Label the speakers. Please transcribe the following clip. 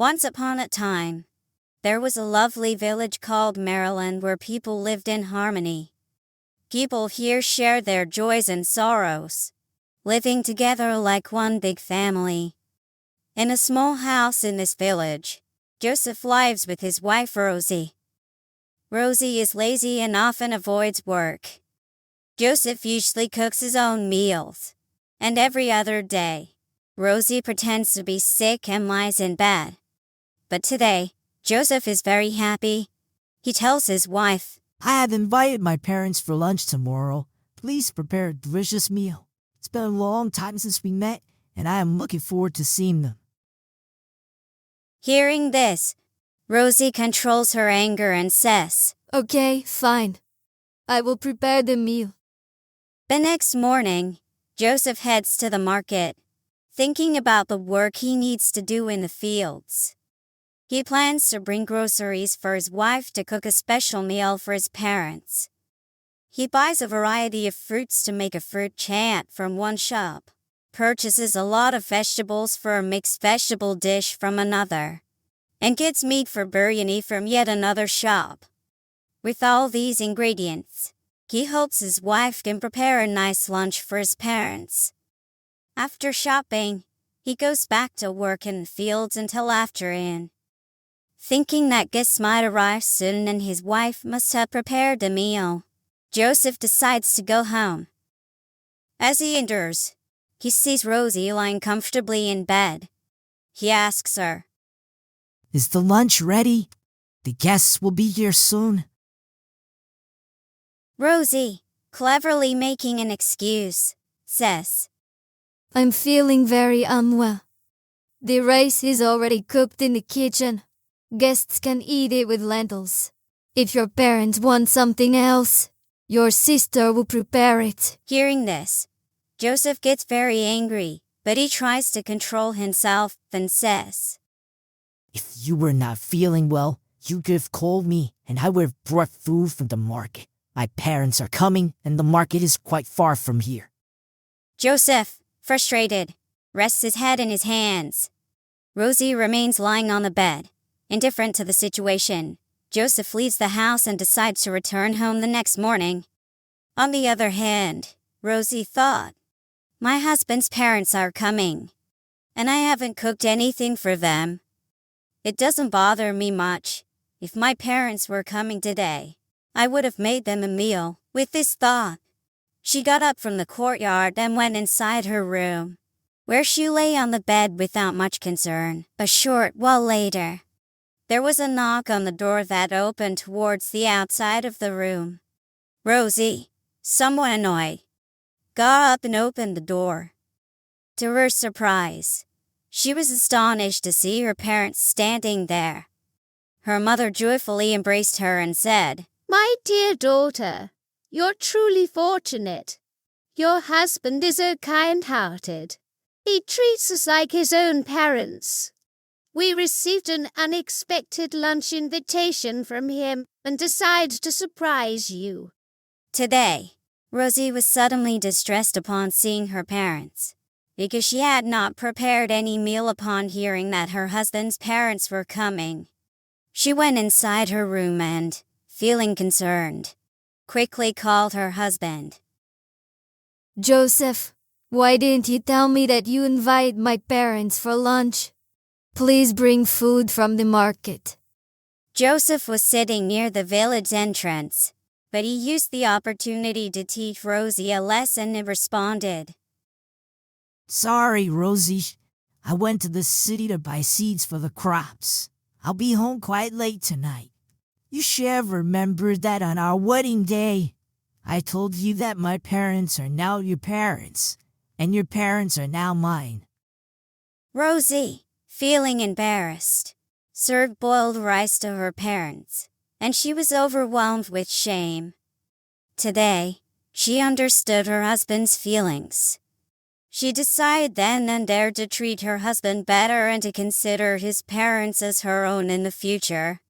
Speaker 1: Once upon a time, there was a lovely village called Maryland where people lived in harmony. People here shared their joys and sorrows, living together like one big family. In a small house in this village, Joseph lives with his wife Rosie. Rosie is lazy and often avoids work. Joseph usually cooks his own meals, and every other day, Rosie pretends to be sick and lies in bed. But today, Joseph is very happy. He tells his wife,
Speaker 2: "I have invited my parents for lunch tomorrow. Please prepare a delicious meal. It's been a long time since we met, and I am looking forward to seeing them."
Speaker 1: Hearing this, Rosie controls her anger and says,
Speaker 3: "Okay, fine. I will prepare the meal."
Speaker 1: The next morning, Joseph heads to the market, thinking about the work he needs to do in the fields. He plans to bring groceries for his wife to cook a special meal for his parents. He buys a variety of fruits to make a fruit chaat from one shop, purchases a lot of vegetables for a mixed vegetable dish from another, and gets meat for biryani from yet another shop. With all these ingredients, he hopes his wife can prepare a nice lunch for his parents. After shopping, he goes back to work in the fields until afternoon. Thinking that guests might arrive soon and his wife must have prepared the meal, Joseph decides to go home. As he enters, he sees Rosie lying comfortably in bed. He asks her,
Speaker 2: "Is the lunch ready? The guests will be here soon."
Speaker 1: Rosie, cleverly making an excuse, says,
Speaker 3: "I'm feeling very unwell. The rice is already cooked in the kitchen. Guests can eat it with lentils. If your parents want something else, your sister will prepare it."
Speaker 1: Hearing this, Joseph gets very angry, but he tries to control himself and says,
Speaker 2: "If you were not feeling well, you could have called me and I would have brought food from the market. My parents are coming and the market is quite far from here."
Speaker 1: Joseph, frustrated, rests his head in his hands. Rosie remains lying on the bed, indifferent to the situation. Joseph leaves the house and decides to return home the next morning. On the other hand, Rosie thought, "My husband's parents are coming, and I haven't cooked anything for them. It doesn't bother me much. If my parents were coming today, I would have made them a meal." With this thought, she got up from the courtyard and went inside her room, where she lay on the bed without much concern. A short while later, there was a knock on the door that opened towards the outside of the room. Rosie, somewhat annoyed, got up and opened the door. To her surprise, she was astonished to see her parents standing there. Her mother joyfully embraced her and said,
Speaker 4: "My dear daughter, you're truly fortunate. Your husband is so kind-hearted. He treats us like his own parents. We received an unexpected lunch invitation from him and decided to surprise you."
Speaker 1: Today, Rosie was suddenly distressed upon seeing her parents, because she had not prepared any meal upon hearing that her husband's parents were coming. She went inside her room and, feeling concerned, quickly called her husband.
Speaker 3: "Joseph, why didn't you tell me that you invite my parents for lunch? Please bring food from the market."
Speaker 1: Joseph was sitting near the village entrance, but he used the opportunity to teach Rosie a lesson and responded,
Speaker 2: "Sorry, Rosie. I went to the city to buy seeds for the crops. I'll be home quite late tonight. You should have remembered that on our wedding day, I told you that my parents are now your parents, and your parents are now mine."
Speaker 1: Rosie, feeling embarrassed, served boiled rice to her parents, and she was overwhelmed with shame. Today, she understood her husband's feelings. She decided then and there to treat her husband better and to consider his parents as her own in the future.